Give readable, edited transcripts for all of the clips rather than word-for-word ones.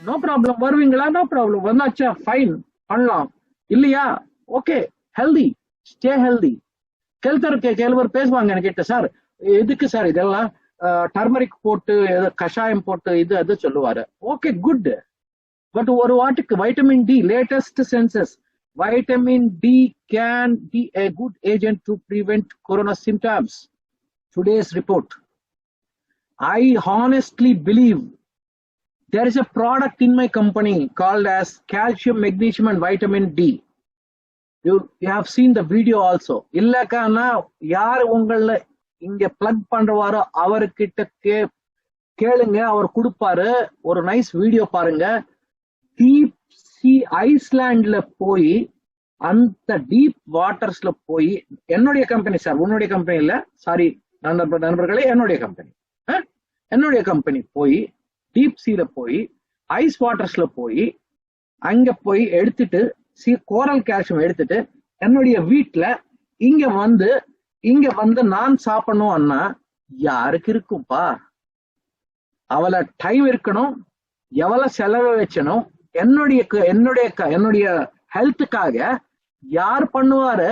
No problem. வருவீங்களா? No problem. வந்தாச்சா fine, பண்ணலாம். இல்லையா? Okay, healthy, stay healthy. கேள்வர் பேசுவாங்க என்கிட்ட, சார் எதுக்கு சார் இதெல்லாம் டர்மரிக் போட்டு கஷாயம் போட்டு இது அது சொல்லுவாரு. Okay, good. பட் ஒரு வாட்டுக்கு vitamin D, latest census, vitamin D can be a good agent to prevent corona symptoms. Today's report. I honestly believe there is a product in my company called as calcium, magnesium and vitamin D. You have seen the video also. Illakana yaar ungalல இங்க plug பண்றவாரோ அவர்கிட்ட கேளுங்க, அவர் கொடுப்பாரு. ஒரு nice video பாருங்க. Deep C ஐஸ்லாண்ட்ல போய் அந்த deep வாட்டர்ஸ்ல போய், என்னுடைய கம்பெனி சார், உன்னுடைய கம்பெனி இல்ல, சாரி நண்பர்களே, என்னுடைய கம்பெனி போய் டீப் சீல போய் ஐஸ் வாட்டர்ஸ்ல போய் அங்க போய் எடுத்துட்டு கோரல் கால்சியம் எடுத்துட்டு என்னுடைய வீட்டுல இங்க வந்து நான் சாப்பிடணும் அண்ணா, யாருக்கு இருக்கும்பா? அவளை டைம் இருக்கணும், எவ்வளவு செலவு வச்சனும். என்னுடைய ஹெல்த்துக்காக யார் பண்ணுவாரு?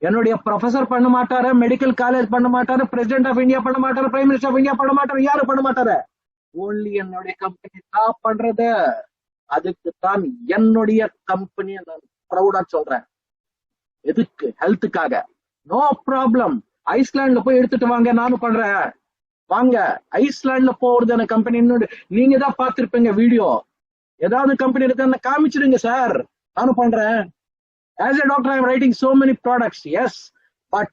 என்னுடைய ப்ரொஃபசர் பண்ண மாட்டாரு, மெடிக்கல் காலேஜ் பண்ண மாட்டாரு, பிரசிடென்ட் ஆஃப் இந்தியா பண்ண மாட்டாரு, பிரைம் மினிஸ்டர் ஆஃப் இந்தியா பண்ண மாட்டாரு, யாரு பண்ண மாட்டாரு? ஓன்லி என்னுடைய கம்பெனி தான் பண்றது. அதுக்கு தான் என்னுடைய கம்பெனி நான் ப்ரௌடா சொல்றேன். எதுக்கு? ஹெல்த்துக்காக. No problem. ஐஸ்லாண்ட்ல போய் எடுத்துட்டு வாங்க, நானும் பண்றேன். வாங்க, ஐஸ்லாண்ட்ல போறது எனக்கு கம்பெனி. நீங்க தான் பார்த்திருப்பீங்க வீடியோ. ஏதாவது கம்பெனி இருக்கு காமிச்சிடுங்க சார், நானும் பண்றேன். As a doctor, I am writing so many products, yes, but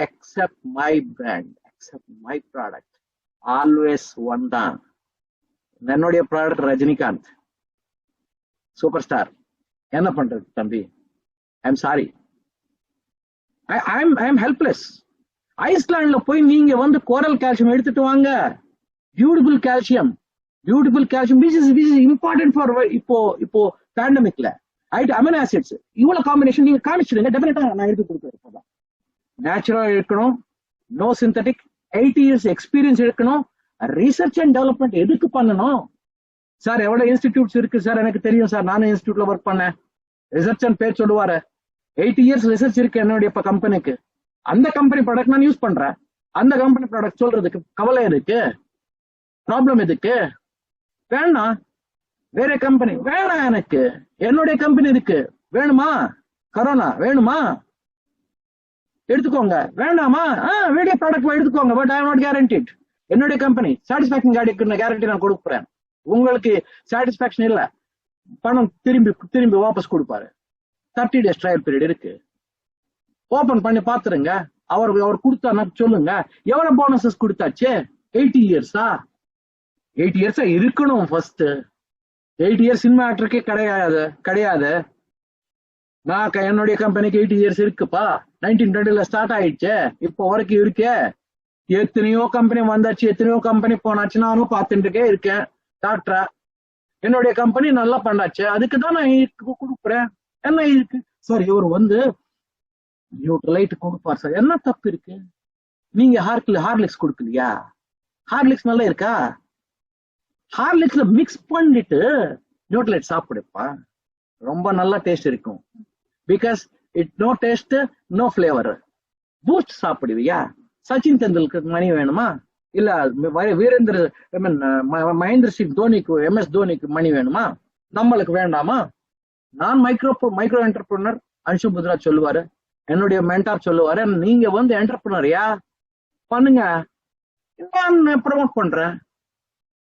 except my brand, except my product, always one தான். என்னுடைய ப்ராடக்ட் ரஜினிகாந்த் சூப்பர் ஸ்டார். என்ன பண்றது தம்பி? I am sorry, I am helpless. ஐஸ்லாண்ட்ல போய் நீங்க வந்து கோரல் கால்சியம் எடுத்துட்டு வாங்க. Beautiful calcium, which is important for இப்போ பேண்டமிக்ல. அமினோ ஆசிட்ஸ் இவ்வளவு காம்பினேஷன் நீங்க காமிச்சிடுங்க, டெஃபினட்டா நான் எடுத்து கொடுக்குறேன். நேச்சுரலா இருக்கணும், நோ சிந்தட்டிக், 80 years எக்ஸ்பீரியன்ஸ் இருக்கணும். ரிசர்ச் அண்ட் டெவலப்மெண்ட் எதுக்கு பண்ணணும் சார்? எவ்வளவு இன்ஸ்டிடியூட்ஸ் இருக்கு சார்? எனக்கு தெரியும் சார், நானும் இன்ஸ்டிடியூட்ல ஒர்க் பண்ணேன். ரிசர்ச் அண்ட் பேர் சொல்லுவாரு. 80 years ரிசர்ச் இருக்கு என்னுடைய கம்பெனிக்கு. அந்த கம்பெனி ப்ராடக்ட் நான் யூஸ் பண்றேன். அந்த கம்பெனி ப்ராடக்ட் சொல்றதுக்கு கவலை எதுக்கு? ப்ராப்ளம் எதுக்கு? வேணாம், வேற கம்பெனி வேணாம், எனக்கு என்னுடைய கம்பெனி இருக்கு. வேணுமா? கரோனா வேணுமா? எடுத்துக்கோங்க. வேண்டாமா? வேண்டிய ப்ராடக்ட் எடுத்துக்கோங்க. But I am not guaranteed. என்னுடைய கம்பெனி சாட்டிஸ்பாக்சன் கேரண்டி நான் கொடுக்குறேன். உங்களுக்கு சாட்டிஸ்பாக்சன் இல்ல, பணம் திரும்பி வாபஸ் கொடுப்பாரு. 30 days ட்ரையல் பீரியட் இருக்கு. ஓபன் பண்ணி பாத்துருங்க. அவர் கொடுத்தா சொல்லுங்க. எவ்வளவு போனஸஸ் கொடுத்தாச்சு? 80 years 8 years இருக்கணும். ஃபர்ஸ்ட் 8 years சினிமா ஆக்டருக்கே கிடையாது. நான் என்னுடைய கம்பெனிக்கு 80 years இருக்குப்பா. 1920 ஸ்டார்ட் ஆயிடுச்சு, இப்போ வரைக்கும் இருக்கே. எத்தனையோ கம்பெனி வந்தாச்சு, எத்தனையோ கம்பெனி போனாச்சு, நானும் பார்த்துட்டே இருக்கேன் டாக்டரா. என்னுடைய கம்பெனி நல்லா பண்ணாச்சு, அதுக்கு தான் நான் கொடுக்குறேன். என்ன இருக்கு சார்? இவர் வந்து நியூட்ரலைட் கொடுப்பார் சார், என்ன தப்பு இருக்கு? நீங்க ஹார்லிக்ஸ் கொடுக்கலையா? ஹார்லிக்ஸ் நல்லா இருக்கா? ஹார்லிக்ஸ்ல மிக்ஸ் பண்ணிட்டு நியூட்ரலைட் சாப்பிடுப்பா, ரொம்ப நல்லா டேஸ்ட் இருக்கும். Because it no taste, no flavour. Boost சாப்பிடுவியா? சச்சின் தெண்டுல்கர் மணி வேணுமா? இல்ல மகேந்திர சிங் தோனிக்கு, MS தோனிக்கு மணி வேணுமா? நம்மளுக்கு வேண்டாமா? நான் மைக்ரோ என்டர்பிரினர் அன்ஷு புத்ரா சொல்லுவாரு, என்னுடைய மென்டார் சொல்லுவாரு, நீங்க வந்து என்டர்பிரினரியா பண்ணுங்க, நான் ப்ரமோட் பண்றேன்.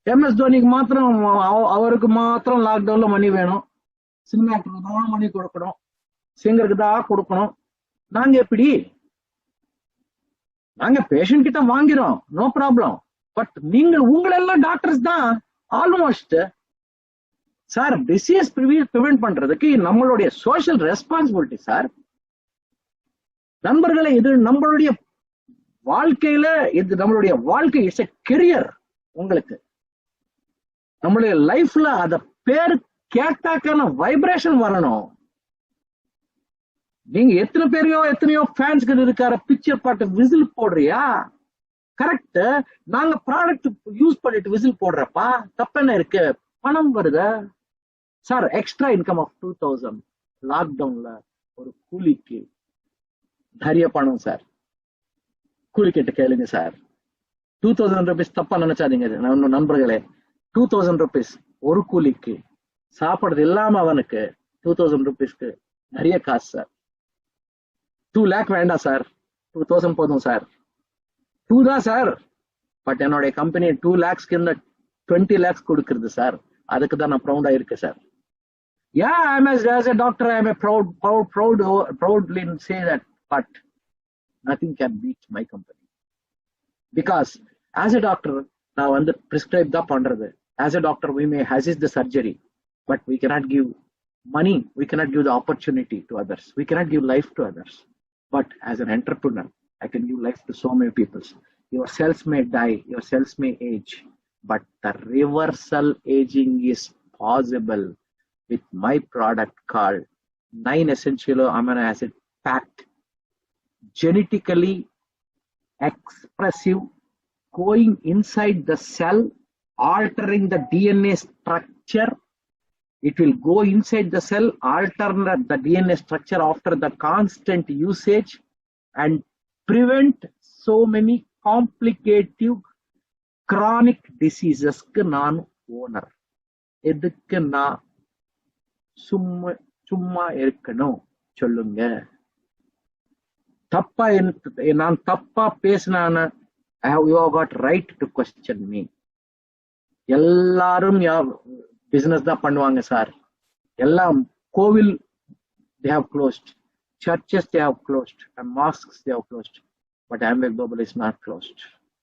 MS தோனிக்கு மாத்திரம், அவருக்கு மாத்திரம் லாக்டவுன்ல மணி வேணும். சினிமா ஆக்டருக்கு தான் மணி கொடுக்கணும், சிங்கருக்கு தான் கொடுக்கணும். நாங்க எப்படி? நாங்க பேஷண்ட் கிட்ட வாங்கிறோம், நோ ப்ராப்ளம். பட் உங்களெல்லாம் டாக்டர்ஸ் தான் ஆல்மோஸ்ட். சார், டிசீஸ் ப்ரிவென்ட் பண்றதுக்கு நம்மளுடைய சோஷியல் ரெஸ்பான்சிபிலிட்டி சார். நண்பர்களே, இது நம்மளுடைய வாழ்க்கையில, இது நம்மளுடைய வாழ்க்கை, இட்ஸ் எ கெரியர். உங்களுக்கு நம்மளுடைய லைஃப்ல அத பேரு கேட்டாக்கான வைப்ரேஷன் வரணும். நீங்க எத்தனையோ ஃபேன்ஸ்கள் இருக்கார, பிக்சர் பாட்டு விசில் போடுறியா? கரெக்ட். நாங்க ப்ராடக்ட் யூஸ் பண்ணிட்டு விசில் போடுறப்பா தப்பென்ன இருக்கு, பணம் வருது சார். எக்ஸ்ட்ரா இன்கம் ஆஃப் 2000 லாக்டவுன்ல ஒரு கூலிக்கு நிறைய பணம் சார். கூலி கேட்டு கேளுங்க சார். 2000 rupees தப்பா நினைச்சாதீங்க நண்பர்களே. 2000 rupees ஒரு கூலிக்கு, சாப்பிடுறது இல்லாம அவனுக்கு 2000 rupeesக்கு நிறைய காசு சார். 2 lakh வேண்டாம் சார், 2000 போதும் சார். 2 தான் சார். பட் என்னுடைய கம்பெனி 2 lakhsக்கு இந்த 20 lakhs கொடுக்குறது சார். அதுக்கு தான் நான் ப்ரௌடா இருக்கு sir. Yeah, as a doctor, I am a proudly say that, but nothing can beat my company. Because as a doctor, now on the prescribe the pandrathu. As a doctor, we may assist the surgery, but we cannot give money, we cannot give the opportunity to others, we cannot give life to others. But as an entrepreneur, I can give life to so many people. Your cells may die, your cells may age, but the reversal aging is possible with my product called 9 essential amino acid packed, genetically expressive, going inside the cell, altering the DNA structure. It will go inside the cell, alter the DNA structure after the constant usage, and prevent so many complicated chronic diseases. நான் owner. எதுக்கு நான் சும்மா இருக்கணும் சொல்லுங்க. தப்பா நான் தப்பா பேசினான you have got right to question me. எல்லாரும் பிசினஸ் தான் பண்ணுவாங்க சார். எல்லாம் கோவில் they have closed, churches they have closed, and mosques they have closed, but Amway Global is not closed.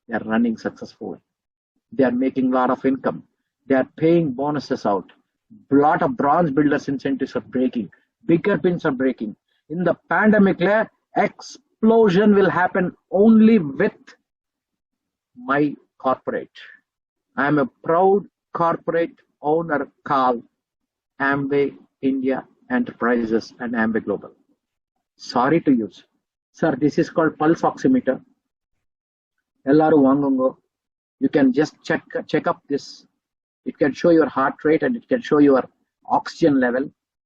They are running successfully. They are making a lot of income. They are paying bonuses out. Lot of bronze builders incentives are breaking. Bigger pins are breaking. In the pandemic, explosion will happen only with my corporate. I am a proud corporate owner called Amway India Enterprises and Amway Global. Sorry to use. Sir, this is called pulse oximeter. Ellaru vangungo. You can just check up this. It can show your heart rate and it can show your oxygen level.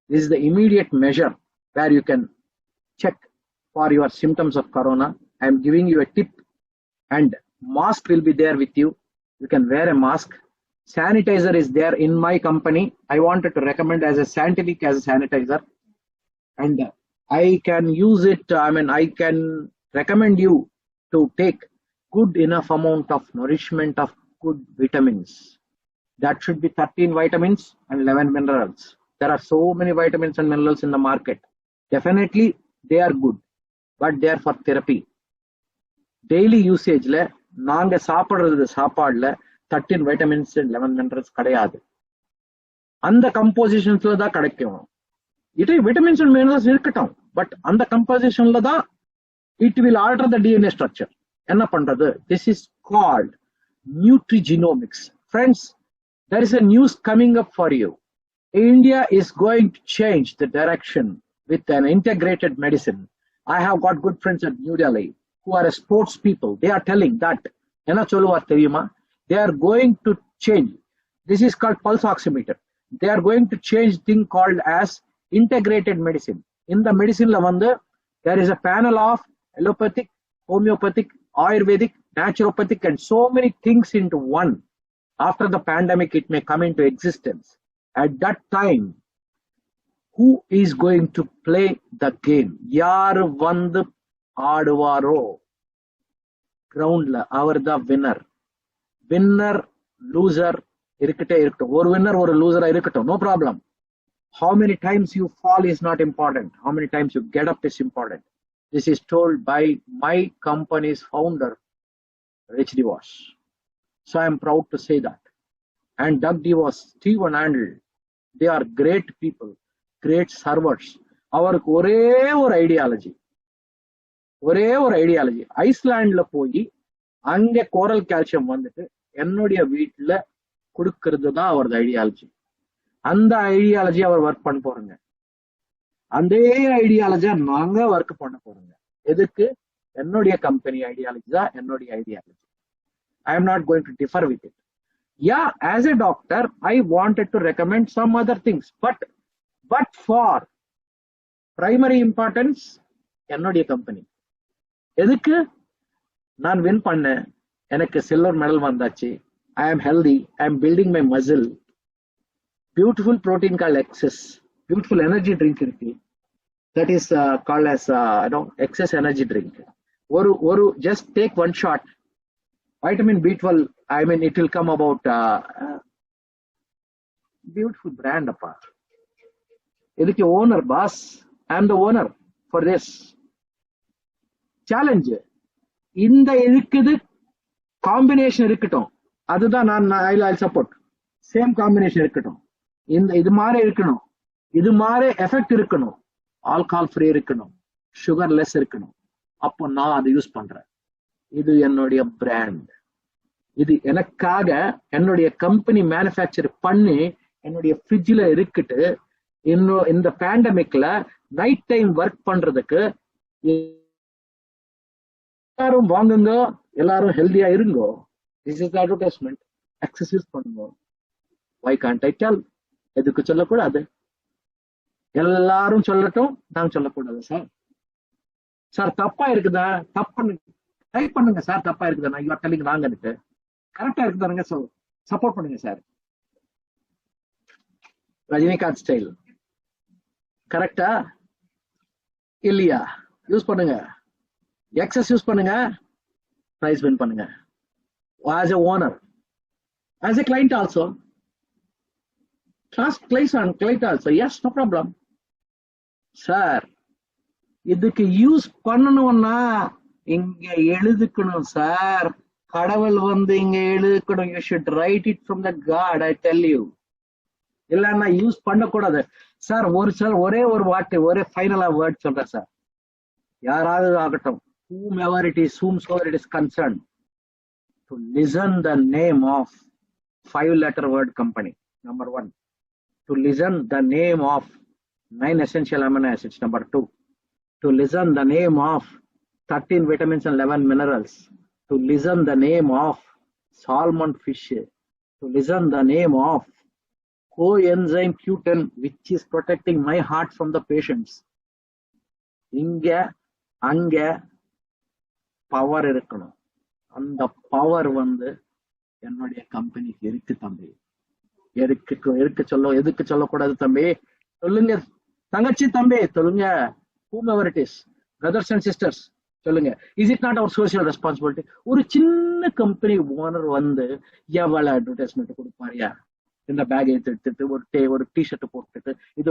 This is the immediate measure where you can check for your symptoms of corona. I am giving you a tip, and mask will be there with you. You can wear a mask. Sanitizer is there in my company. I wanted to recommend as a scientific as a sanitizer, and I can use it. I can recommend you to take good enough amount of nourishment of good vitamins. That should be 13 vitamins and 11 minerals. There are so many vitamins and minerals in the market. Definitely they are good, but they are for therapy. Daily usage la நாங்க சாப்பிடுறது சாப்பாடுல 13 vitamins and 11 minerals கிடையாது. அந்த கம்போசிஷன்ஸ்ல தான் கிடைக்கும். இது vitamins and minerals இருக்கட்டும், but அந்த கம்போசிஷன்ல தான் it will alter the DNA structure. என்ன பண்றது? This is called nutrigenomics. Friends, there is a news coming up for you. India is going to change the direction with an integrated medicine. I have got good friends at New Delhi who are sports people. They are telling that enna solluvar theriyuma, they are going to change. This is called pulse oximeter. They are going to change thing called as integrated medicine. In the medicine la vandu there is a panel of allopathic, homeopathic, ayurvedic, naturopathic, and so many things into one. After the pandemic it may come into existence. At that time, who is going to play the game? Yaar vandu aaduvaro ground la avar da winner. Winner loser irukite irukattum. Or winner or loser irukattum, no problem. How many times you fall is not important. How many times you get up is important. This is told by my company's founder, Rich DeVos. So I am proud to say that. And Doug DeVos, Stephen Handel, they are great people, great servers. அவருக்கு ஒரே ஒரு ideology, ஐஸ்லாண்ட்ல போய் அங்க கோரல் calcium வந்துட்டு என்னுடைய வீட்டுல கொடுக்கறது தான் அவரது ஐடியாலஜி. அந்த ஐடியாலஜி அவர் ஒர்க் பண்ண போறங்க. அதே ஐடியாலஜியா நாங்க ஒர்க் பண்ண போறோங்க. எதுக்கு? என்னுடைய கம்பெனி ஐடியாலஜி தான் என்னுடைய ideology. I am not going to differ with it. Yeah, as a doctor, I wanted to recommend some other things, but for primary importance, என்னுடைய கம்பெனி எதுக்கு நான் வின் பண்ணேன், எனக்கு சில்வர் மெடல் வந்தாச்சு, I am healthy, I am building my muscle, beautiful protein called excess, beautiful energy drink இருக்கு, that is called as excess energy drink. ஒரு just take one shot, vitamin B12, I mean it will come about beautiful brand appa, இதுக்கு owner boss, I am the owner for this challenge. இந்த இருக்குது combination இருக்கட்டும், அதுதான் நான் I support. Same combination இருக்கட்டும், இந்த இது மாதிரி இருக்கணும், இது மாதிரி எஃபெக்ட் இருக்கணும், ஆல்கஹால் ஃப்ரீ இருக்கணும், சுகர் லெஸ் இருக்கணும், அப்போ நான் அதை யூஸ் பண்றேன். இது என்னுடைய பிராண்ட், இது எனக்காக என்னுடைய கம்பெனி மேனுஃபேக்சர் பண்ணி என்னுடைய ஃப்ரிட்ஜில் இருக்கிட்டு இன்னும் இந்த பேண்டமிக்ல நைட் டைம் ஒர்க் பண்றதுக்கு எல்லாரும் வாங்குங்க, எல்லாரும் ஹெல்தியா இருங்கோ. This is advertisement. எக்ஸசைஸ் பண்ணுங்க. Why can't I tell? எதுக்கு சொல்லக்கூடாது? எல்லாரும் சொல்லட்டும், நாங்க சொல்லக்கூடாது. சார் சார் தப்பா இருக்குதா? தப்பு டைப் பண்ணுங்க சார். தப்பா இருக்குதா? நான் யூ ஆர் டெல்லிங் ராங் இருக்கு. கரெக்டா இருக்குதானுங்க? சப்போர்ட் பண்ணுங்க சார். ரஜினிகாந்த் ஸ்டைல் கரெக்டா இல்லையா? யூஸ் பண்ணுங்க, எக்ஸஸ் யூஸ் பண்ணுங்க, பிரைஸ் வின் பண்ணுங்க. as a owner, as a client also, trust client also, yes, no problem. Sir இதுக்கு யூஸ் பண்ணணும்னா இங்க எழுதுக்கணும் சார். கடவுள் இங்க எழுதுக்கணும். You should write it from the god, I tell you. இல்லன்னா யூஸ் பண்ணக்கூடாது சார். ஒரே ஒரு வார்த்தை, ஒரே ஃபைனலா வேர்ட் சொல்றேன் சார். யாராவது ஆகட்டும், whomever it is concerned, to listen the name of 5-letter word company, number 1. To listen the name of 9 essential amino acids, number 2. To listen the name of 13 vitamins and 11 minerals. To listen the name of salmon fish. To listen the name of coenzyme Q10, which is protecting my heart from the patients. இங்க அங்க power இருக்கணும். அந்த power என்னுடைய கம்பெனிக்கு இருக்கு தம்பி. எதுக்கு சொல்லக்கூடாது தம்பி? சொல்லுங்க தங்கச்சி, தம்பி சொல்லுங்க. whomever it is, brothers and sisters, சொல்லுங்க. is it not our social responsibility? ஒரு சின்ன கம்பெனி ஓனர் எவ்வளவு அட்வர்டைஸ்மெண்ட் கொடுப்பாரியா? இந்த பேக் எடுத்துட்டு ஒரு டிஷர்ட் போட்டுட்டு இது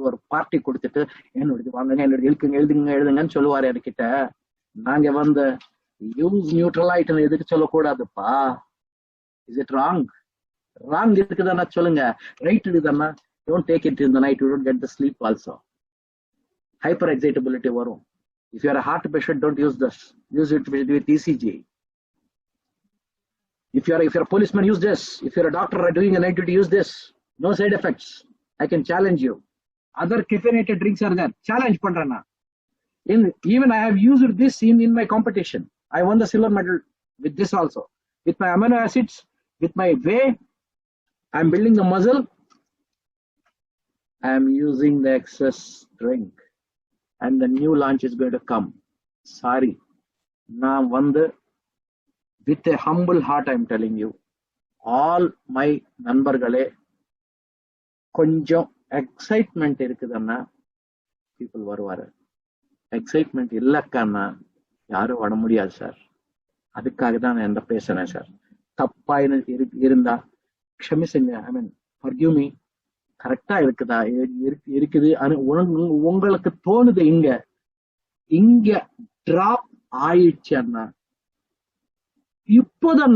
ஒரு பார்ட்டி கொடுத்துட்டு என்னோட வாங்குங்க, என்னோட எழுதுங்கன்னு சொல்லுவாரு என்கிட்ட. நாங்க யூஸ் நியூட்ரல் ஐட்டம் எதுக்கு சொல்லக்கூடாதுப்பா? Is it wrong? ராங் இருக்குதானா சொல்லுங்க. ரைட் இருக்குதானா? Don't take it in the night, you don't get the sleep also. Hyper excitability வரும். If you are heart patient, don't use this. Use it with ECG. If you're a policeman, use this. If you're a doctor doing a night duty, use this. No side effects. I can challenge you. Other caffeinated drinks are there. Challenge pandrena. Even I have used this in my competition. I won the silver medal with this also. With my amino acids, with my whey, I'm building the muscle. I'm using the excess drink. And the new launch is going to come. Sorry. Now with a humble heart, I'm telling you, all my நண்பர்களே, கொஞ்சம் excitement இருக்குதுன்னா people வருவாரு. Excitement இல்லக்கன்னா யாரும் வர முடியாது sir. அதுக்காக தான் நான் என்ன பேசுறேன் சார். தப்பா இருந்தா க்ஷமிசுங்க. ஐ மீன் forgive me. கரெக்டா இருக்குதா? இருக்குது. உங்களுக்கு தோணுது இங்க டிராப் ஆயிடுச்சுன்னா இப்போதான்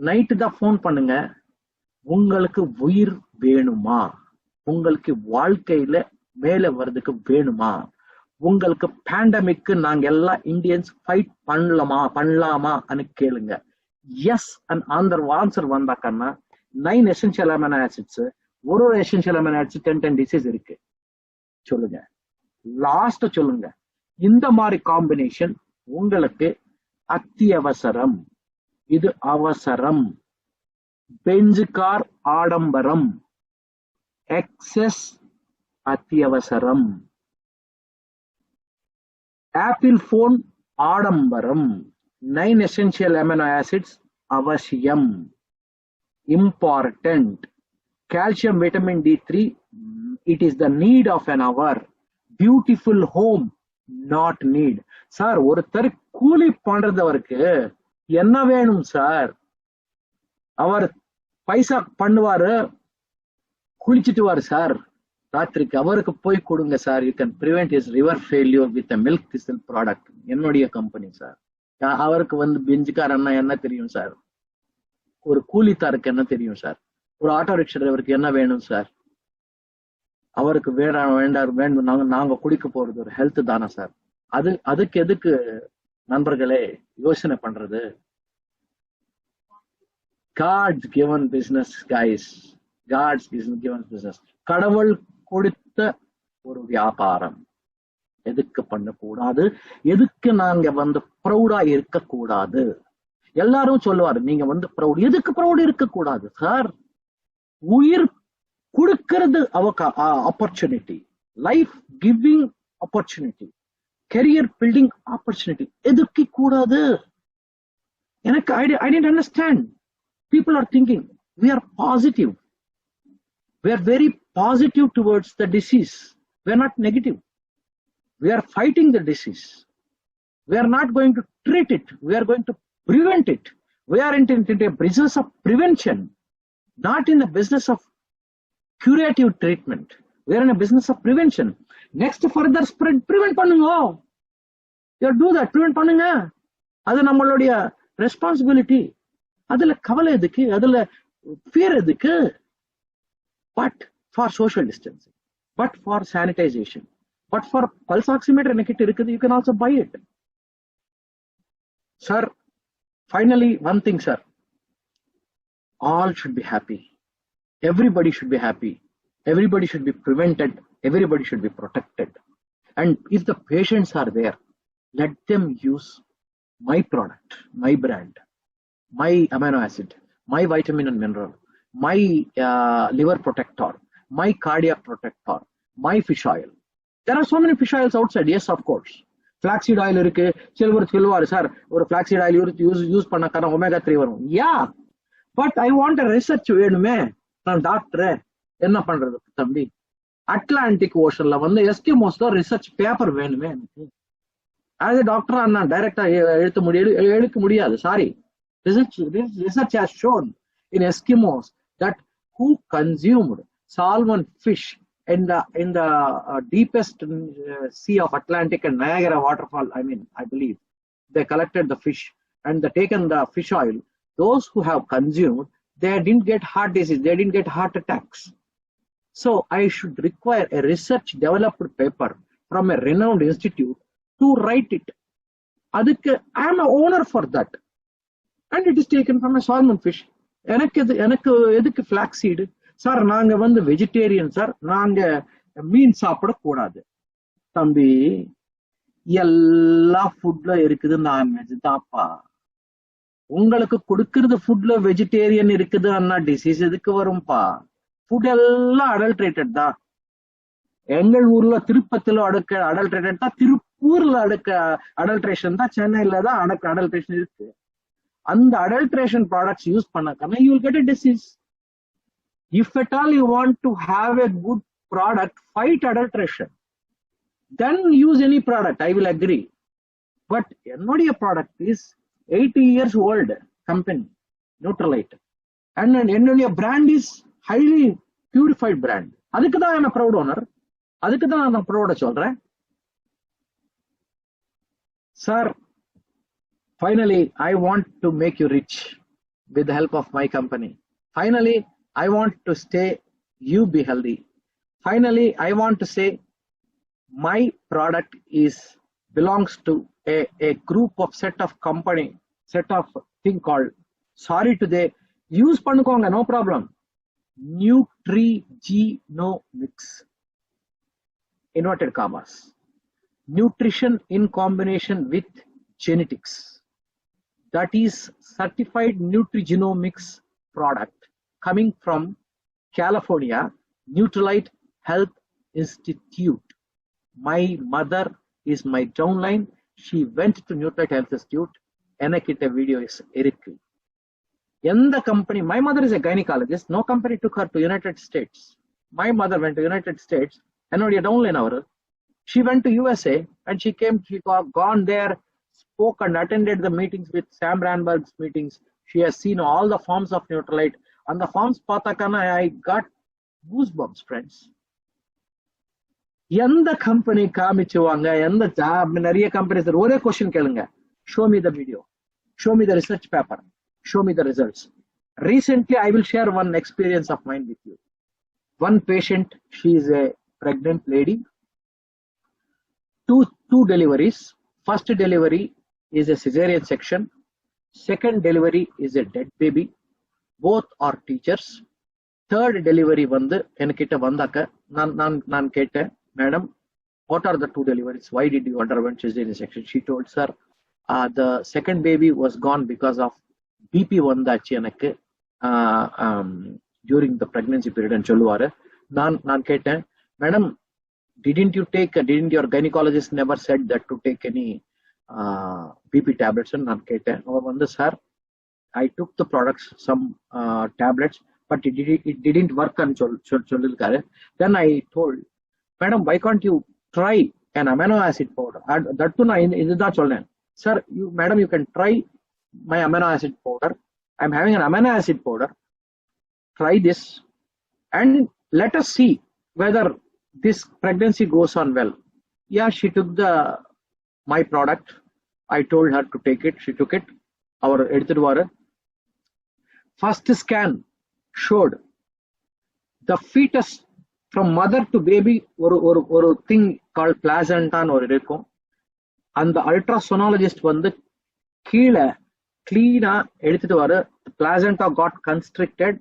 நைட்டு தான் போன் பண்ணுங்க. உங்களுக்கு உயிர் வேணுமா? உங்களுக்கு வாழ்க்கையில மேல வர்றதுக்கு வேணுமா? உங்களுக்கு பேண்டமிக்கு நாங்க எல்லாம் இந்தியன்ஸ் ஃபைட் பண்ணலாமா கேளுங்க. எஸ் ஆன்சர் வந்தாக்கன்னா 9 எசென்ஷியல் அமினோ ஆசிட்ஸ், ஒரு எசென்ஷியல் அமினோ ஆசிட்ஸ் 10 டிசீஸ் இருக்கு. சொல்லுங்க, லாஸ்ட் சொல்லுங்க. இந்த மாதிரி காம்பினேஷன் உங்களுக்கு அத்தியவசரம், இது அவசரம். பெஞ்ச் கார் ஆடம்பரம், எக்ஸஸ் அத்தியவசரம். ஆப்பிள் போன் ஆடம்பரம். 9 essential amino acids அவசியம், important. Calcium, vitamin D3, it is the need of an hour. Beautiful home, not need. Sir, ஒருத்தர் கூலி பண்றதவருக்கு என்ன வேணும் சார்? அவர் பைசா பண்ணுவாரு, குளிச்சுட்டுவாரு சார் ராத்திரிக்கு. அவருக்கு போய் கொடுங்க sir. You can prevent his river failure with milk திஸ்டில் product. என்னுடைய கம்பெனி சார். அவருக்கு வந்து பெஞ்சுக்காரன்னா என்ன தெரியும் சார்? ஒரு கூலித்தாருக்கு என்ன தெரியும் சார்? ஒரு ஆட்டோ ரிக்ஷா டிரைவருக்கு என்ன வேணும் சார்? அவருக்கு வேண்டும் நாங்க குடிக்க போறது ஒரு ஹெல்த் தானே சார். அதுக்கு எதுக்கு நண்பர்களே யோசனை பண்றது? God's given business, guys. God's given business. கடவுள் கொடுத்த ஒரு வியாபாரம். எதுக்கு பண்ணக்கூடாது? எதுக்கு நாங்க வந்து ப்ரௌடா இருக்கக்கூடாது? எல்லாரும் சொல்லுவாரு, நீங்க வந்து ப்ரௌட். எதுக்கு ப்ரௌட் இருக்கக்கூடாது சார்? உயிர் கொடுக்கிறது opportunity, life giving opportunity, career building opportunity. எதுக்கு கூடாது? எனக்கு I didn't understand. People are thinking we are positive. We are very positive towards the disease. We are not negative. We are fighting the disease. We are not going to treat it. We are going to prevent it. We are in a business of prevention, not in the business of curative treatment. We are in a business of prevention. Next further spread, prevent பண்ணுங்க. You do that, prevent பண்ணுங்க. அது நம்மளுடைய responsibility. அதுல கவலை எதுக்கு? அதுல fear எதுக்கு? But for social distancing, but for sanitization, but for pulse oximeter எனக்கிட்ட இருக்குது, you can also buy it. Sir, finally one thing sir, all should be happy. Everybody should be happy. Everybody should be prevented. Everybody should be protected. And if the patients are there, let them use my product, my brand, my amino acid, my vitamin and mineral, my liver protector, my cardiac protector, my fish oil. There are so many fish oils outside. Yes, of course. Flaxseed oil இருக்கு. சிலவர் சொல்லுவாரு, sir ஒரு flaxseed oil use பண்ண காரணம் omega 3 வரும். Yeah, but I want a research வேணுமே. நான் doctor, என்ன பண்றது தம்பி? அட்லாண்டிக் ஓஷன்ல வந்து எஸ்கிமோஸ் தான் ரிசர்ச் பேப்பர் வேணுமே எனக்கு. ஆஸ் எ டாக்டரா நான் டைரக்டா எடுக்க முடியாது. Sorry. Research has shown in Eskimos that who consumed salmon fish in the deepest sea of Atlantic and Niagara waterfall, I believe they collected the fish and they taken the fish oil. Those who have consumed, they didn't get heart disease, they didn't get heart attacks. So I should require a research developed paper from a renowned institute to write it. Adukku I am an owner for that. And it is taken from a salmon fish. எனக்கு எதுக்கு flaxseed? Sir நாங்க வந்து vegetarian sir, நாங்க மீன் சாப்பிடக்கூடாது. தம்பி, எல்லா ஃபுட்ல இருக்குது நான்வெஜ் தான்ப்பா. உங்களுக்கு கொடுக்கறது ஃபுட்ல வெஜிடேரியன் இருக்குது அண்ணா, டிசீஸ் எதுக்கு வரும்பா? ஃபுட் எல்லாம் அடல்ட்ரேட்டட் தான். எங்கள் ஊர்ல திருப்பத்தில அடல்ட்ரேட்டட் தான், திருப்பூர்ல அடல்ட்ரேஷன் தான், சென்னையில தான் அடல்ட்ரேஷன் இருக்கு. அந்த adulteration products use பண்ணக்கனா you will get a disease. If at all you want to have a good product, fight adulteration. Then use any product, I will agree. But என்னுடைய product is 80 years old company, Neutralite. And என்னுடைய brand is highly purified brand. அதுக்கு தான் நான் proud owner. அதுக்கு தான் நான் proud சொல்றேன். Sir, finally, I want to make you rich with the help of my company. Finally, I want to stay, you be healthy. Finally, I want to say my product belongs to a group of set of thing called, sorry today, use பண்ணுக்கோங்க, no problem. Nutrigenomics. Inverted commas. Nutrition in combination with genetics. that is certified nutrigenomics product coming from California, Nutrilite Health Institute. My mother is my downline. She went to Nutrilite Health Institute. Enakita video is irikku. In the company, my mother is a gynecologist. No company took her to United States. My mother went to United States. And only a downline hour. She went to USA and she came. She got gone there, spoke and attended the meetings with Sam Randberg's meetings. She has seen all the forms of Nutrilite. And the forms patakana, I got goosebumps, friends. எந்த company காமிச்சுவாங்க எந்த job நிறைய companies ஒரே question கேளுங்க show me the video, show me the research paper, show me the results. Recently I will share one experience of mine with you. One patient, she is a pregnant lady, two deliveries. First delivery is a cesarean section, second delivery is a dead baby. Both are teachers. Third delivery வந்து என்கிட்ட வந்தாக்க நான் கேட்டேன், madam, what are the two deliveries? Why did you underwent cesarean section? She told, sir, the second baby was gone because of BP வந்தாச்சு எனக்கு during the pregnancy period and சொல்லுவாரு. நான் கேட்டேன், madam, didn't your gynecologist never said that to take any BP tablets? And நான் கேட்டேன், அவர் வந்து, sir, I took the products, some tablets, but it didn't work and சொல்லிருக்காரு. Then I told, madam, why can't you try an amino acid powder? That too நான் இதுதான் சொல்றேன். Sir, madam, you can try my amino acid powder. I'm having an amino acid powder. Try this and let us see whether this pregnancy goes on well. Yeah, she took my product. I told her to take it. She took it. Our எடுத்துட்டு first scan showed the fetus from mother to baby ஒரு thing called placenta ஒரு இருக்கும். அந்த ultrasonologist வந்து கீழே clean-ஆ எடுத்துட்டு placenta got constricted,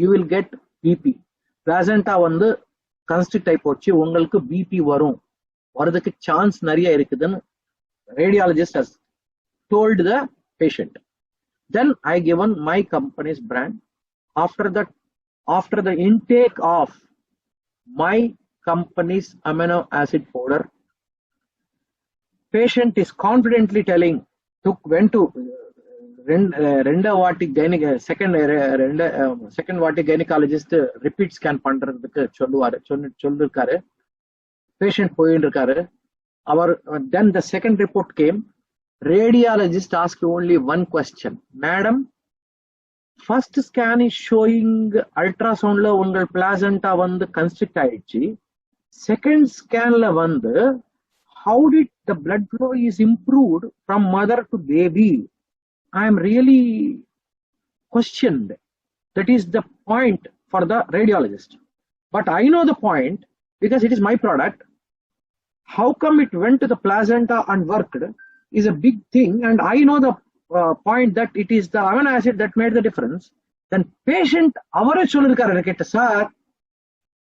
you will get BP. placenta வந்து constrict ஆகி போச்சு, உங்களுக்கு BP வரதுக்கு சான்ஸ் நிறைய இருக்குதுன்னு radiologist has told the patient. Then I given my company's brand. After the intake of my company's amino acid powder, patient is confidently telling, went to second வாட்டி gynecologist repeat scan பண்றதுக்கு சொல்லிருக்காரு. Patient போயிட்டு இருக்காரு. Then the second report came. Radiologist asked only one question, madam, first scan is showing ultrasound la ungal placenta vandu constrict ஆயிடுச்சு. Second scan la vandu how did the blood flow is improved from mother to baby? I am really questioned. That is the point for the radiologist. But I know the point because it is my product. How come it went to the placenta and worked is a big thing, and I know the point that it is the amino acid that made the difference. Then patient அவரே சொல்லிருக்காரு என்கிட்ட, sir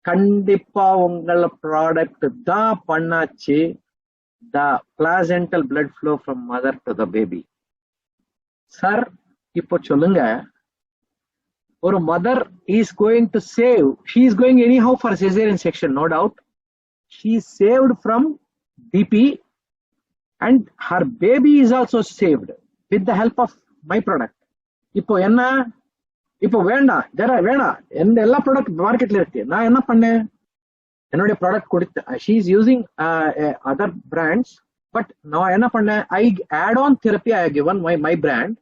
கண்டிப்பா உங்கள product தான் பண்ணாச்சு the placental blood flow from mother to the baby. Sir இப்போ சொல்லுங்க, ஒரு mother is going to save, she is going anyhow for cesarean section, no doubt. She is saved from BP and her baby is also saved with the help of my product. இப்போ என்ன, இப்போ வேண்டாம் எல்லா product மார்க்கெட்ல இருக்கு. நான் என்ன பண்ணேன், என்னுடைய ப்ராடக்ட் கொடுத்து she is using other brands, but நான் என்ன பண்ணேன், I add on therapy, I have given my brand.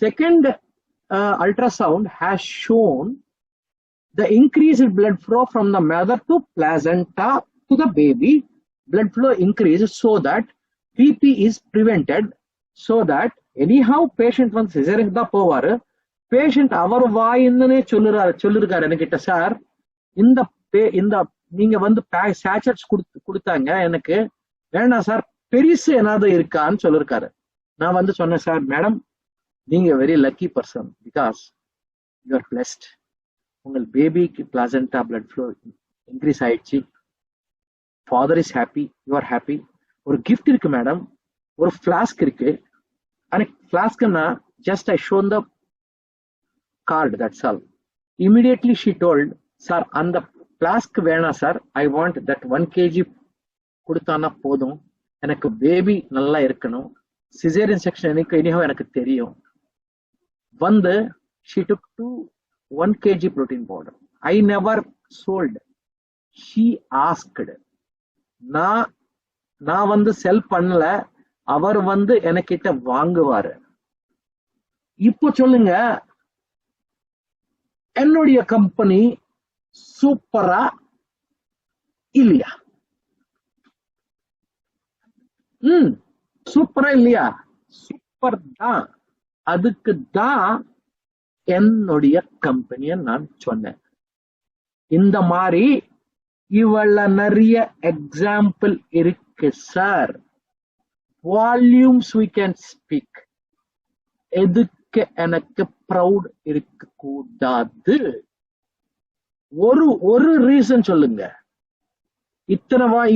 Second ultrasound has shown the increased blood flow from the mother to placenta to the baby. Blood flow increases so that BP is prevented, so that anyhow patient வந்து cesarean தான் போவாரு. patient அவர் வாயின்னு சொல்லிருக்காரு என்கிட்ட, sir இந்த நீங்க வந்து சாச்சட்ஸ் கொடுத்தாங்க, எனக்கு வேண்டாம் சார், பெருசு ஏதாவது இருக்கான்னு சொல்லிருக்காரு. நான் வந்து சொன்னேன், சார் மேடம், நீங்க very lucky person because you are blessed. உங்கள் பேபிக்கு பிளாசண்டா பிளட் ஃப்ளோ இன்க்ரீஸ் ஆயிடுச்சு. Father is happy, you are happy. ஒரு கிஃப்ட் இருக்கு மேடம், ஒரு ஃபிளாஸ்க் இருக்கு. and flask na just I shown the card, that's all. Immediately she told, sir, on the flask vena sir, I want that 1 kg கொடுத்தானா போதும், எனக்கு baby நல்லா இருக்கணும், caesarean section எனக்கு anyhow எனக்கு தெரியும். வந்து she took 1 kg protein powder. I never sold. She asked. நான் வந்து செல் பண்ணல, அவர் வந்து எனக்கிட்ட வாங்குவாரு. இப்போ சொல்லுங்க, என்னுடைய கம்பெனி சூப்பரா இல்லையா? சூப்பரா இல்லையா? சூப்பர் தான். அதுக்கு தான் என்னுடைய கம்பெனியை நான் சொன்னேன். இந்த மாதிரி இவள நிறைய எக்ஸாம்பிள் இருக்கு sir. Volumes we can speak. எதுக்கு எனக்கு ப்ரௌட் இருக்க கூடாது? ஒரு ரீசன் சொல்லுங்க.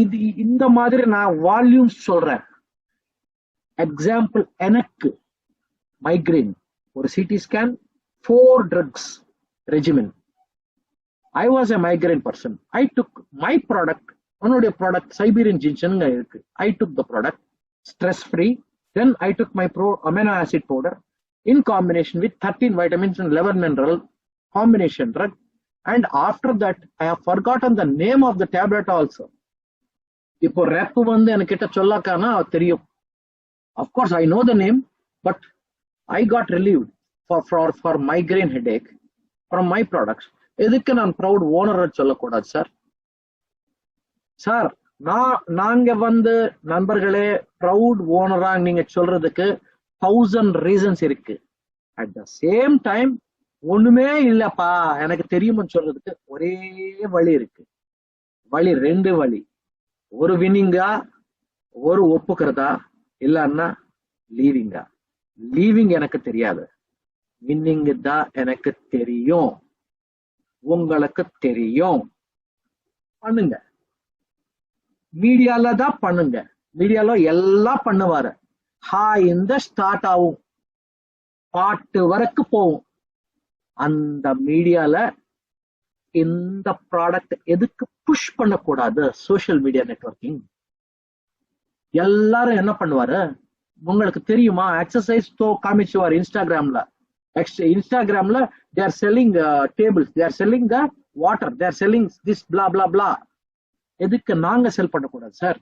இது இந்த மாதிரி நான் வால்யூம்ஸ் சொல்றேன். எக்ஸாம்பிள், எனக்கு மைக்ரேன், ஒரு CT scan, 4 drugs regimen. I was a migraine person. I took my product, என்னுடைய product Siberian ginseng இருக்கு. I took the product stress free. Then I took my amino acid powder in combination with 13 vitamins and 11 mineral combination drug. And after that, I have forgotten the name of the tablet also. இப்போ rep வந்து என்கிட்ட சொல்லாக்கானா தெரியும். Of course, I know the name, but I got relieved for migraine headache from my products. எதுக்கு நான் proud owner சொல்லக்கூடாது sir? Sir, நாங்க வந்து நண்பர்களே ப்ரௌட் ஓனரா நீங்க சொல்றதுக்கு 1000 ரீசன்ஸ் இருக்கு. அட் த சேம் டைம் ஒண்ணுமே இல்லப்பா எனக்கு தெரியும்னு சொல்றதுக்கு ஒரே வழி இருக்கு. வழி 2 வழி. ஒரு வினிங்கா, ஒரு ஒப்புக்கிறதா, இல்லன்னா லீவிங்கா. லீவிங் எனக்கு தெரியாது, வின்னிங் தான் எனக்கு தெரியும், உங்களுக்கு தெரியும். பண்ணுங்க, மீடியால தான் பண்ணுங்க. மீடியால எல்லாம் பண்ணுவாரு. இந்த ஸ்டார்ட் ஆகும், பாட்டு வரைக்கும் போகும். அந்த மீடியால இந்த ப்ராடக்ட் எதுக்கு புஷ் பண்ணக்கூடாது? Social media networking. எல்லாரும் என்ன பண்ணுவாரு உங்களுக்கு தெரியுமா? எக்ஸசைஸ் காமிச்சுவாரு இன்ஸ்டாகிராம்ல. Instagramல they are selling tables, they are selling the water, they are selling this blah blah blah. எதுக்கு நாங்க செல் பண்ணக்கூடாது sir?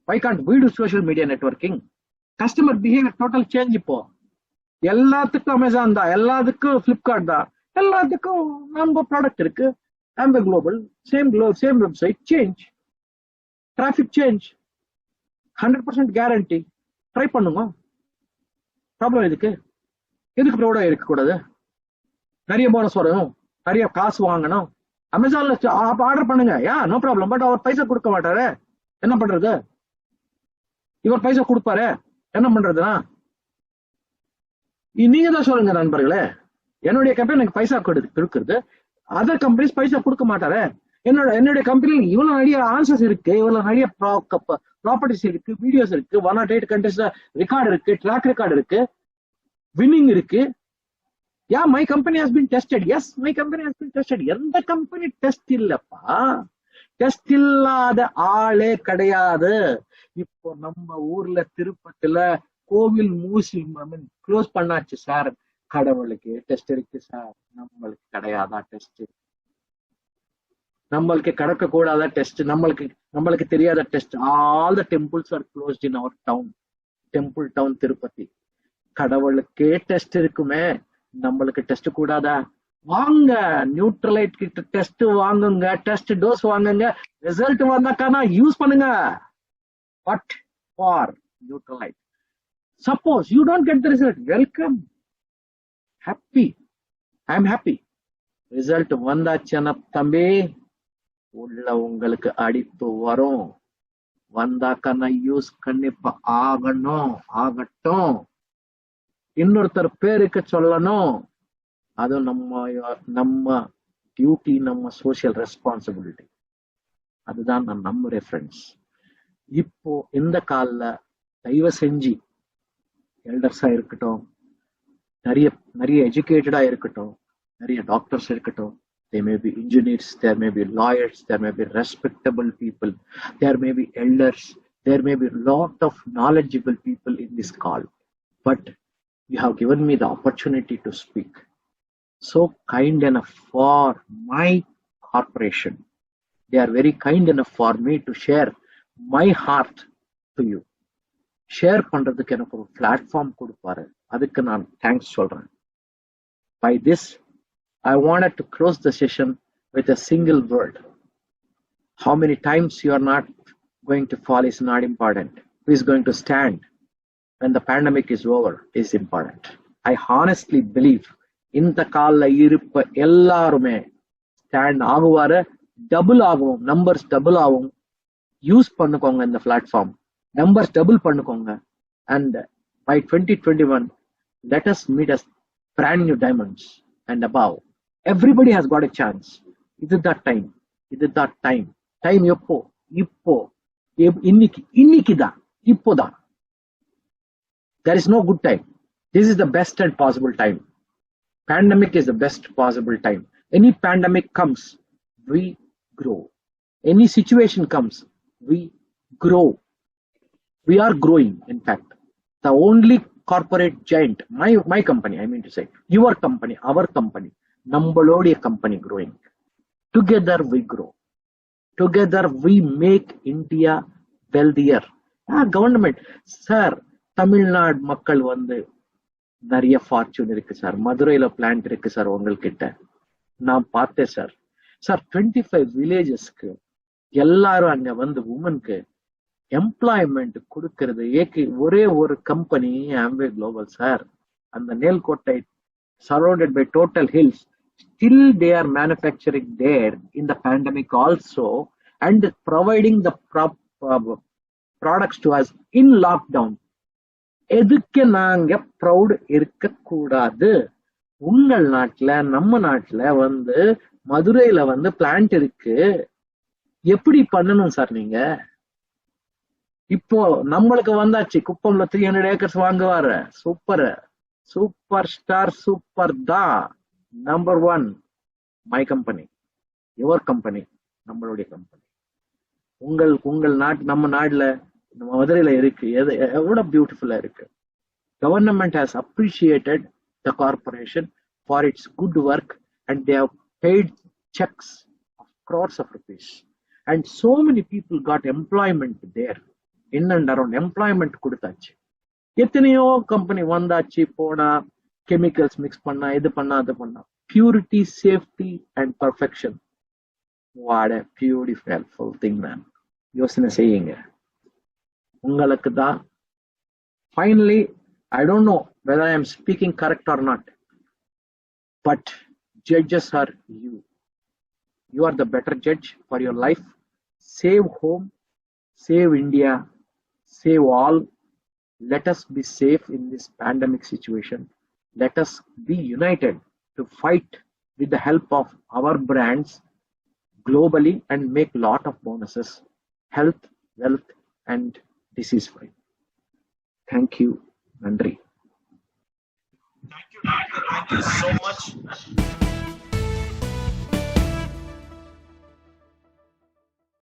why can't we do social media networking? Customer behaviour total change. இப்போ எல்லாத்துக்கும் அமேசான் தான், எல்லாத்துக்கும் பிளிப்கார்ட் தான், எல்லாத்துக்கும் நம்ம ப்ராடக்ட் இருக்கு. Amber global, same website, change, traffic change, 100% guarantee. Try பண்ணுங்க. ப்ராப்ளம் எதுக்கு ப்ரௌடா இருக்க கூடாது? நிறைய போனஸ் வரும், நிறைய காசு வாங்கணும். அமேசான்ல ஆர்டர் பண்ணுங்க, நோ ப்ராப்ளம். பட் அவர் பைசா கொடுக்க மாட்டாரு, என்ன பண்றது? இவர் பைசா கொடுப்பாரு, என்ன பண்றதுன்னா? நீங்க தான் சொல்லுங்க நண்பர்களே. என்னுடைய கம்பெனி எனக்கு பைசா கொடுக்குறது, அதர் கம்பெனிஸ் பைசா கொடுக்க மாட்டாரு. என்னுடைய கம்பெனியில் இவ்வளவு நிறைய ஆன்சர்ஸ் இருக்கு, இவ்வளவு நிறைய ப்ராப்பர்ட்டிஸ் இருக்கு, வீடியோஸ் இருக்கு, 108 கண்டெஸ்ட் ரெக்கார்டு இருக்கு, ட்ராக் ரெக்கார்டு இருக்கு, winning இருக்கு. my company has been tested. Yes, my company has been tested. எந்த கம்பெனி டெஸ்ட் இல்லப்பா? டெஸ்ட் இல்லாத ஆளே கிடையாது. இப்போ நம்ம ஊர்ல திருப்பதில கோவில் க்ளோஸ் பண்ணாச்சு சார். கடவுளுக்கு டெஸ்ட் இருக்கு சார், நம்மளுக்கு கிடையாதா டெஸ்ட்? நம்மளுக்கு கடக்க கூடாத டெஸ்ட், நம்மளுக்கு தெரியாத test. All the temples are closed in our town. Temple town Tirupati. கடவுளுக்கே டெஸ்ட் இருக்குமே, நம்மளுக்கு டெஸ்ட் கூடாதா? வாங்க, நியூட்ரலைட் கிட்ட டெஸ்ட் வாங்குங்க, டெஸ்ட் டோஸ் வாங்குங்க. ரிசல்ட் வந்தாக்கானா யூஸ் பண்ணுங்க. But for Nutrilite, suppose you don't get the result, welcome, happy, I am happy. Result வந்தாச்சுன்னா தம்பி உள்ள உங்களுக்கு அடிப்பு வரும். வந்தாக்கானா யூஸ் கண்டிப்பா ஆகட்டும். இன்னொருத்தர் பேருக்கு சொல்லணும். அது நம்ம டியூட்டி, நம்ம சோசியல் ரெஸ்பான்சிபிலிட்டி. அதுதான் நான் நம்புறேன் ஃப்ரெண்ட்ஸ். இப்போ இந்த காலில் தயவு செஞ்சு எல்டர்ஸா இருக்கட்டும், நிறைய நிறைய எஜுகேட்டடா இருக்கட்டும், நிறைய டாக்டர்ஸ் இருக்கட்டும், there may be engineers, there may be lawyers, there may be respectable people, there may be elders, there may be lot of knowledgeable people in this call, but you have given me the opportunity to speak. So kind enough for my corporation, they are very kind enough for me to share my heart to you. Share பண்றதுக்கு எனக்கு ஒரு platform கொடுப்பாரு, அதுக்கு நான் thanks சொல்றேன். By this, I wanted to close the session with a single word. How many times you are not going to fall is not important. Who is going to stand when the pandemic is over is important. I honestly believe இந்த கால்ல இருப்ப எல்லாருமே stand ஆகுவாரு, double ஆகும், numbers double ஆகும். Use பண்ணுக்கோங்க இந்த platform, numbers double பண்ணுக்கோங்க. And by 2021, let us meet as brand new diamonds and above. Everybody has got a chance. It is that time. It is that time. Time எப்போ? இப்போ. இன்னைக்கு. இன்னைக்குதான். இப்போதான். There is no good time. This is the best and possible time. Pandemic is the best possible time. Any pandemic comes, we grow. Any situation comes, we grow. We are growing, in fact. The only corporate giant, my company, I mean to say, your company, our company, நம்மளுடைய company growing. Together we grow. Together we make India wealthier. Government, sir, Tamil Nadu மக்கள் வந்து நிறைய fortune இருக்கு sir, மதுரையில plant இருக்கு sir உங்கள்கிட்ட, நான் பார்த்தேன் சார். சார் 25 வில்லேஜஸ்க்கு எல்லாரும் அங்க வந்து உமனுக்கு எம்ப்ளாய்மெண்ட் கொடுக்கறது ஒரே ஒரு கம்பெனி, ஆம்வே குளோபல் சார். அந்த நேல்கோட்டை surrounded by total hills, still they are manufacturing there in the pandemic also and providing the products to us in lockdown. எதுக்கு நாங்க ப்ரௌட் இருக்க கூடாது? உங்கள் நாட்டுல, நம்ம நாட்டுல வந்து மதுரையில வந்து பிளான்ட் இருக்கு, எப்படி பண்ணணும் சார் நீங்க? இப்போ நம்மளுக்கு வந்தாச்சு, குப்பம்ல 300 ஏக்கர்ஸ் வாங்குவாரு. சூப்பர், சூப்பர் ஸ்டார், சூப்பர் தான். Number 1 my company, your company, நம்மளுடைய கம்பெனி. உங்கள் நாட்டு, நம்ம நாட்டுல மதுரையில இருக்கு, எவ்வளவு பியூட்டிஃபுல்லா இருக்கு. Government has appreciated the corporation for its good work and they have paid checks of crores of rupees. And so many people got employment there. In and around employment கொடுத்தாச்சு. எத்தனையோ கம்பெனி வந்தாச்சு, போனா கெமிக்கல்ஸ் மிக்ஸ் பண்ணா, இது பண்ணா, அது பண்ணா. Purity, safety and perfection. What a beautiful thing, man. யோசனை செய்யுங்க, உங்களுக்கு தான். Finally, I don't know whether I am speaking correct or not, but judges are you. You are the better judge for your life. Save home, save India, save all. Let us be safe in this pandemic situation. Let us be united to fight with the help of our brands globally and make lot of bonuses, health, wealth and disease free. Thank you. Nandri. Thank you, doctor. Thank you so much.